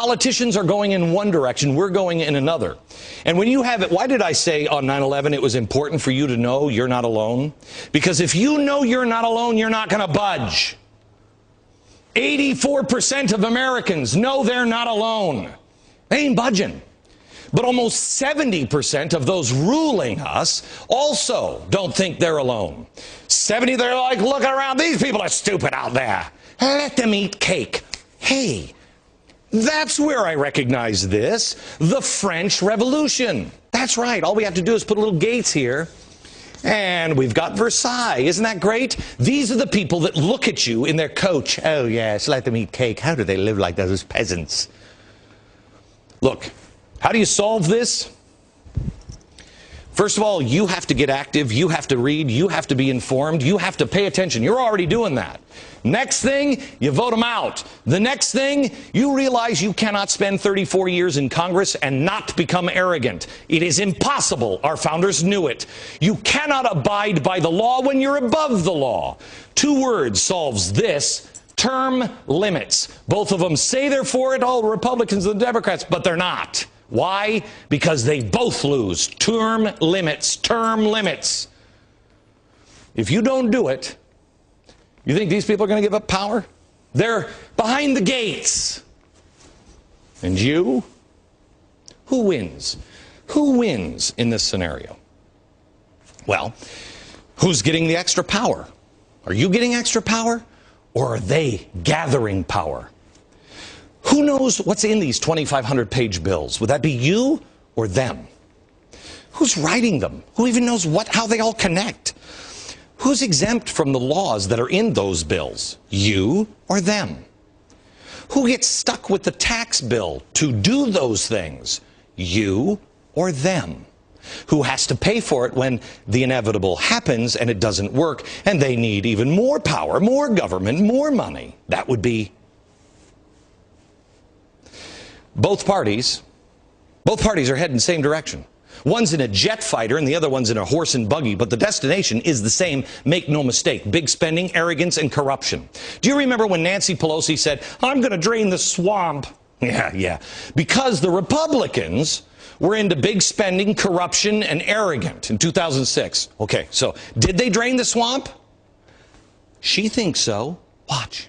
Politicians are going in one direction, we're going in another. And when you have it, why did I say on 9/11 it was important for you to know you're not alone? Because if you know you're not alone, you're not going to budge. 84% of Americans know they're not alone. They ain't budging. But almost 70% of those ruling us also don't think they're alone. 70, they're like, looking around, these people are stupid out there. Let them eat cake. Hey, that's where I recognize this, the French Revolution. That's right, all we have to do is put little gates here, and we've got Versailles. Isn't that great? These are the people that look at you in their coach. Oh yes, let them eat cake. How do they live like those peasants? Look, how do you solve this? First of all, you have to get active, you have to read, you have to be informed, you have to pay attention. You're already doing that. Next thing, you vote them out. The next thing, you realize you cannot spend 34 years in Congress and not become arrogant. It is impossible. Our founders knew it. You cannot abide by the law when you're above the law. 2 words solves this. Term limits. Both of them say they're for it, all the Republicans and the Democrats, but they're not. Why? Because they both lose. Term limits. Term limits. If you don't do it, you think these people are going to give up power? They're behind the gates. And you? Who wins? Who wins in this scenario? Well, who's getting the extra power? Are you getting extra power? Or are they gathering power? Who knows what's in these 2,500-page bills? Would that be you or them? Who's writing them? Who even knows how they all connect? Who's exempt from the laws that are in those bills? You or them? Who gets stuck with the tax bill to do those things? You or them? Who has to pay for it when the inevitable happens and it doesn't work and they need even more power, more government, more money? That would be both parties are heading the same direction. One's in a jet fighter and the other one's in a horse and buggy, but the destination is the same, make no mistake, big spending, arrogance, and corruption. Do you remember when Nancy Pelosi said, I'm going to drain the swamp? Yeah. Because the Republicans were into big spending, corruption, and arrogant in 2006. Okay, so did they drain the swamp? She thinks so. Watch.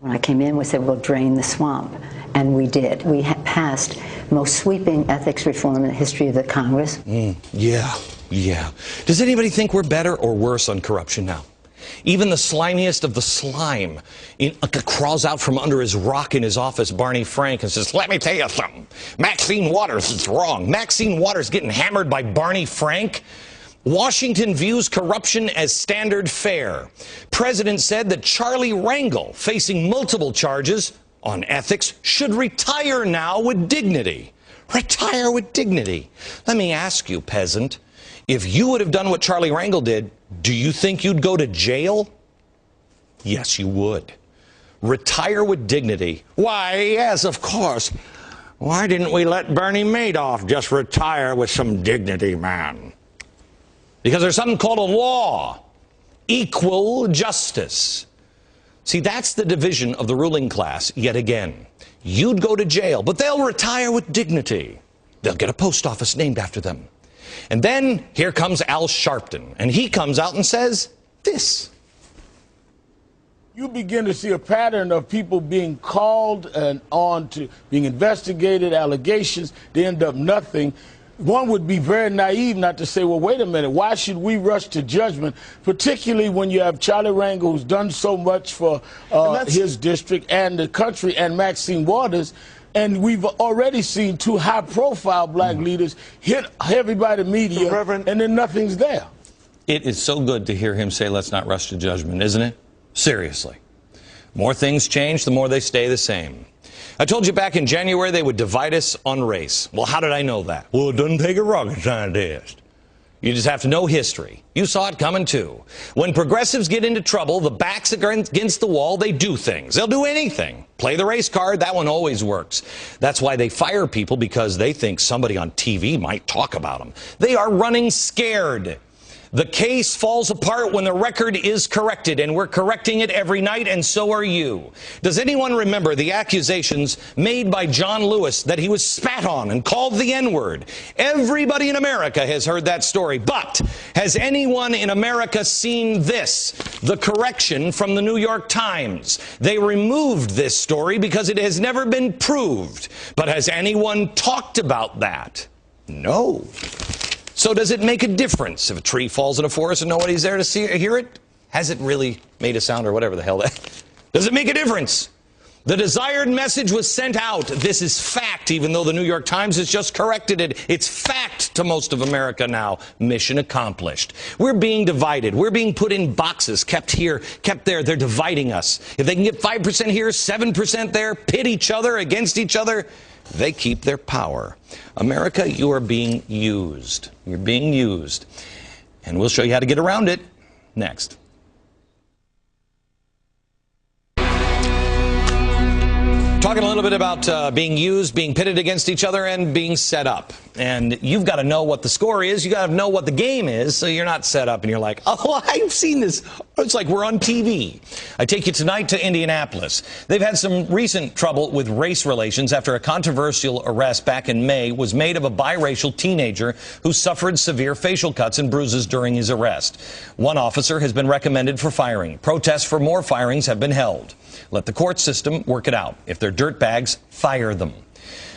When I came in, we said, we'll drain the swamp. And we did. We passed most sweeping ethics reform in the history of the Congress. Yeah. Does anybody think we're better or worse on corruption now? Even the slimiest of the slime crawls out from under his rock in his office, Barney Frank, and says, let me tell you something. Maxine Waters is wrong. Maxine Waters getting hammered by Barney Frank. Washington views corruption as standard fare. President said that Charlie Rangel, facing multiple charges on ethics, should retire now with dignity. Retire with dignity. Let me ask you, peasant, if you would have done what Charlie Rangel did, do you think you'd go to jail? Yes, you would. Retire with dignity. Why, yes, of course. Why didn't we let Bernie Madoff just retire with some dignity, man? Because there's something called a law. Equal justice. See, that's the division of the ruling class yet again. You'd go to jail, but they'll retire with dignity. They'll get a post office named after them. And then here comes Al Sharpton, and he comes out and says this. You begin to see a pattern of people being called and on to being investigated, allegations, they end up nothing. One would be very naive not to say, well, wait a minute, why should we rush to judgment, particularly when you have Charlie Rangel, who's done so much for his district and the country, and Maxine Waters. And we've already seen 2 high-profile black leaders hit everybody media, and then nothing's there. It is so good to hear him say, let's not rush to judgment, isn't it? Seriously. More things change, the more they stay the same. I told you back in January they would divide us on race. Well, how did I know that? Well, it doesn't take a rocket scientist. You just have to know history. You saw it coming too. When progressives get into trouble, the backs against the wall, they do things. They'll do anything. Play the race card, that one always works. That's why they fire people, because they think somebody on TV might talk about them. They are running scared. The case falls apart when the record is corrected, and we're correcting it every night, and so are you. Does anyone remember the accusations made by John Lewis that he was spat on and called the N-word? Everybody in America has heard that story, but has anyone in America seen this? The correction from the New York Times. They removed this story because it has never been proved. But has anyone talked about that? No. So does it make a difference if a tree falls in a forest and nobody's there to hear it? Has it really made a sound or whatever the hell that? Does it make a difference? The desired message was sent out. This is fact, even though the New York Times has just corrected it. It's fact to most of America now. Mission accomplished. We're being divided. We're being put in boxes, kept here, kept there. They're dividing us. If they can get 5% here, 7% there, pit each other against each other, they keep their power. America, you are being used. You're being used. And we'll show you how to get around it next. Talking a little bit about being used, being pitted against each other, and being set up. And you've got to know what the score is. You've got to know what the game is, so you're not set up and you're like, oh, I've seen this. It's like we're on TV. I take you tonight to Indianapolis. They've had some recent trouble with race relations after a controversial arrest back in May was made of a biracial teenager who suffered severe facial cuts and bruises during his arrest. One officer has been recommended for firing. Protests for more firings have been held. Let the court system work it out. If they're dirtbags, fire them.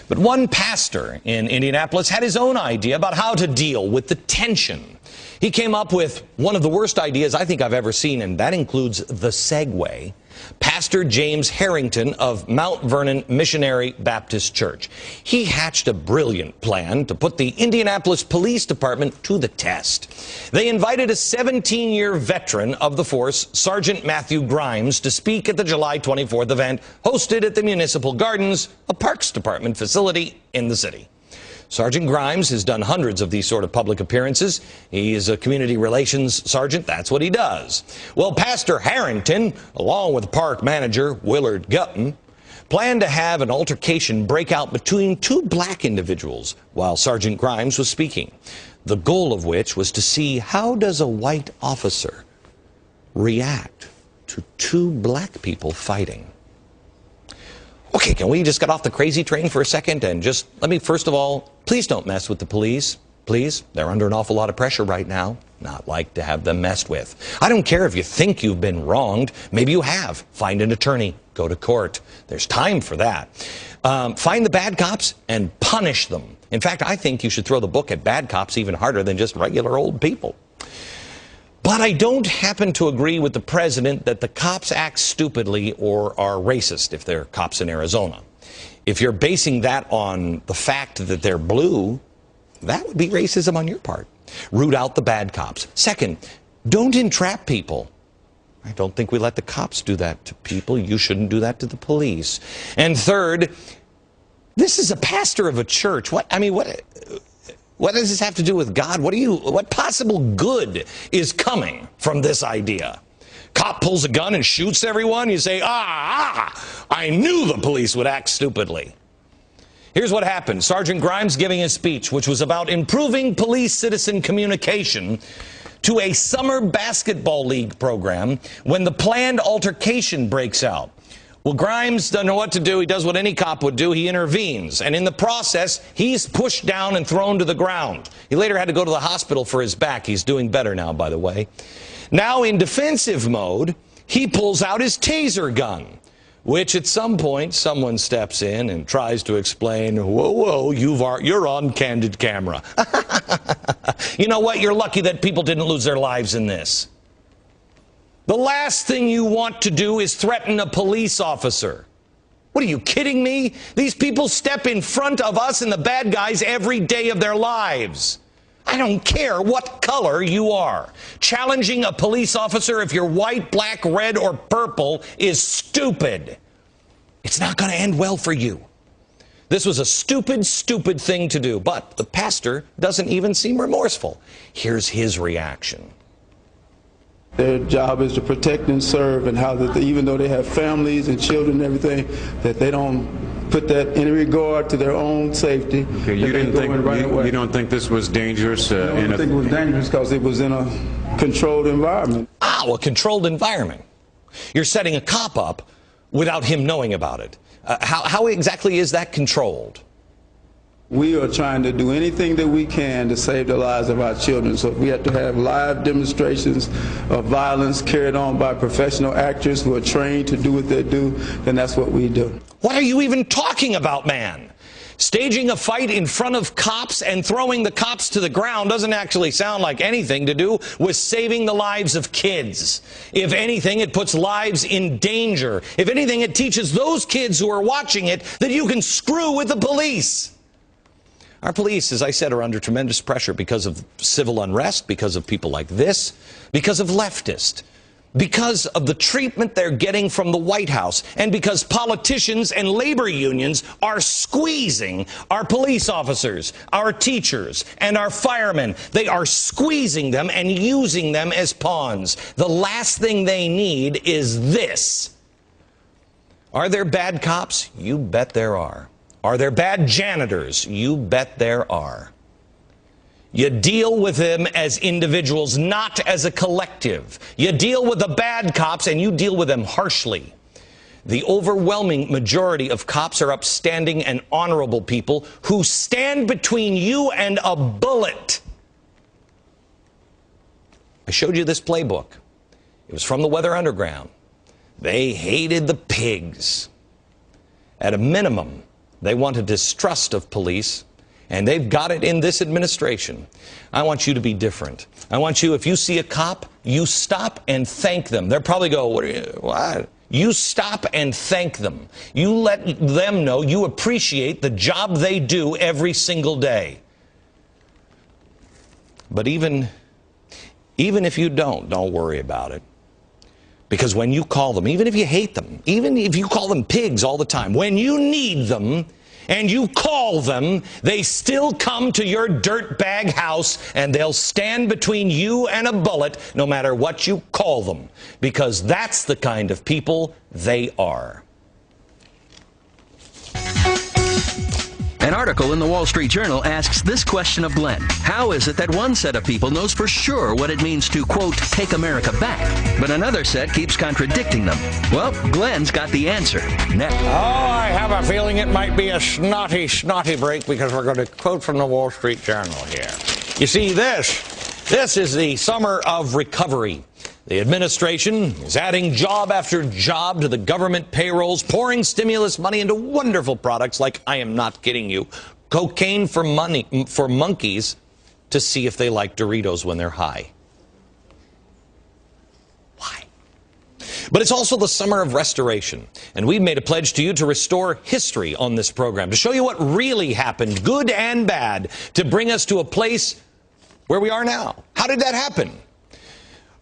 But one pastor in Indianapolis had his own idea about how to deal with the tension. He came up with one of the worst ideas I think I've ever seen, and that includes the Segway. Pastor James Harrington of Mount Vernon Missionary Baptist Church. He hatched a brilliant plan to put the Indianapolis Police Department to the test. They invited a 17-year veteran of the force, Sergeant Matthew Grimes, to speak at the July 24th event hosted at the Municipal Gardens, a Parks Department facility in the city. Sergeant Grimes has done hundreds of these sort of public appearances. He is a community relations sergeant. That's what he does. Well, Pastor Harrington, along with park manager Willard Gutton, planned to have an altercation break out between two black individuals while Sergeant Grimes was speaking. The goal of which was to see how does a white officer react to two black people fighting. Okay, can we just get off the crazy train for a second and just let me first of all, please don't mess with the police. Please, they're under an awful lot of pressure right now. Not like to have them messed with. I don't care if you think you've been wronged. Maybe you have. Find an attorney. Go to court. There's time for that. Find the bad cops and punish them. In fact, I think you should throw the book at bad cops even harder than just regular old people. But I don't happen to agree with the president that the cops act stupidly or are racist if they're cops in Arizona. If you're basing that on the fact that they're blue, that would be racism on your part. Root out the bad cops. Second, don't entrap people. I don't think we let the cops do that to people. You shouldn't do that to the police. And third, this is a pastor of a church. What does this have to do with God? What possible good is coming from this idea? Cop pulls a gun and shoots everyone. You say, I knew the police would act stupidly. Here's what happened. Sergeant Grimes giving a speech, which was about improving police-citizen communication, to a summer basketball league program when the planned altercation breaks out. Well, Grimes doesn't know what to do. He does what any cop would do. He intervenes. And in the process, he's pushed down and thrown to the ground. He later had to go to the hospital for his back. He's doing better now, by the way. Now, in defensive mode, he pulls out his taser gun, which at some point, someone steps in and tries to explain, whoa, you're on candid camera. You know what? You're lucky that people didn't lose their lives in this. The last thing you want to do is threaten a police officer. What, are you kidding me? These people step in front of us and the bad guys every day of their lives. I don't care what color you are. Challenging a police officer if you're white, black, red, or purple is stupid. It's not going to end well for you. This was a stupid, stupid thing to do, but the pastor doesn't even seem remorseful. Here's his reaction. Their job is to protect and serve, and how that even though they have families and children and everything, that they don't put that in regard to their own safety. Okay, you don't think this was dangerous? I don't think it was dangerous because it was in a controlled environment. A controlled environment. You're setting a cop up without him knowing about it. How exactly is that controlled? We are trying to do anything that we can to save the lives of our children. So if we have to have live demonstrations of violence carried on by professional actors who are trained to do what they do, then that's what we do. What are you even talking about, man? Staging a fight in front of cops and throwing the cops to the ground doesn't actually sound like anything to do with saving the lives of kids. If anything, it puts lives in danger. If anything, it teaches those kids who are watching it that you can screw with the police. Our police, as I said, are under tremendous pressure because of civil unrest, because of people like this, because of leftists, because of the treatment they're getting from the White House, and because politicians and labor unions are squeezing our police officers, our teachers, and our firemen. They are squeezing them and using them as pawns. The last thing they need is this. Are there bad cops? You bet there are. Are there bad janitors? You bet there are. You deal with them as individuals, not as a collective. You deal with the bad cops and you deal with them harshly. The overwhelming majority of cops are upstanding and honorable people who stand between you and a bullet. I showed you this playbook. It was from the Weather Underground. They hated the pigs. At a minimum, they want a distrust of police, and they've got it in this administration. I want you to be different. I want you, if you see a cop, you stop and thank them. They'll probably go, what? You stop and thank them. You let them know you appreciate the job they do every single day. But even if you don't worry about it. Because when you call them, even if you hate them, even if you call them pigs all the time, when you need them and you call them, they still come to your dirtbag house and they'll stand between you and a bullet no matter what you call them. Because that's the kind of people they are. An article in the Wall Street Journal asks this question of Glenn. How is it that one set of people knows for sure what it means to, quote, take America back, but another set keeps contradicting them? Well, Glenn's got the answer. Next. Oh, I have a feeling it might be a snotty break because we're going to quote from the Wall Street Journal here. You see, this is the summer of recovery. The administration is adding job after job to the government payrolls, pouring stimulus money into wonderful products like, I am not kidding you, cocaine for monkeys to see if they like Doritos when they're high. Why? But it's also the summer of restoration, and we've made a pledge to you to restore history on this program, to show you what really happened, good and bad, to bring us to a place where we are now. How did that happen?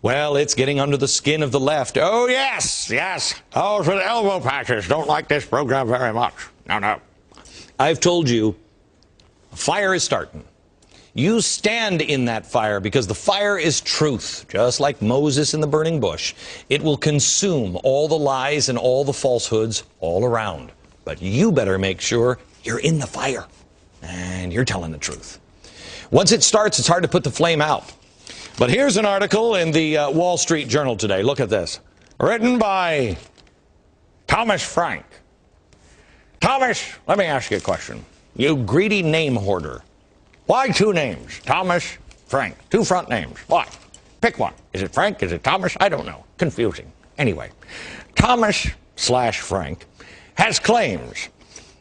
Well, it's getting under the skin of the left. Oh, yes. Those with elbow patches don't like this program very much. No. I've told you, a fire is starting. You stand in that fire because the fire is truth, just like Moses in the burning bush. It will consume all the lies and all the falsehoods all around. But you better make sure you're in the fire and you're telling the truth. Once it starts, it's hard to put the flame out. But here's an article in the Wall Street Journal today. Look at this. Written by Thomas Frank. Thomas, let me ask you a question. You greedy name hoarder. Why two names? Thomas, Frank. Two front names. Why? Pick one. Is it Frank? Is it Thomas? I don't know. Confusing. Anyway, Thomas/Frank has claims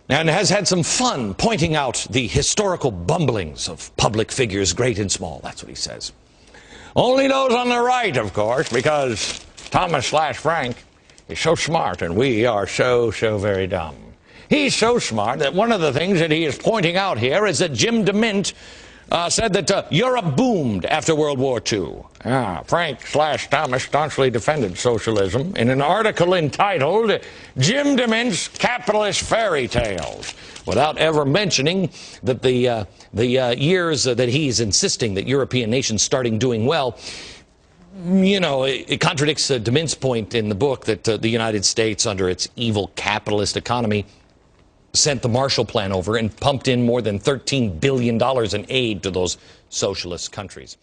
and has had some fun pointing out the historical bumblings of public figures, great and small. That's what he says. Only those on the right, of course, because Thomas/Frank is so smart and we are so very dumb. He's so smart that one of the things that he is pointing out here is that Jim DeMint said that Europe boomed after World War II. Frank/Thomas staunchly defended socialism in an article entitled Jim DeMint's Capitalist Fairy Tales, without ever mentioning that the years that he's insisting that European nations starting doing well, you know, it contradicts DeMint's point in the book that the United States, under its evil capitalist economy, sent the Marshall Plan over and pumped in more than $13 billion in aid to those socialist countries.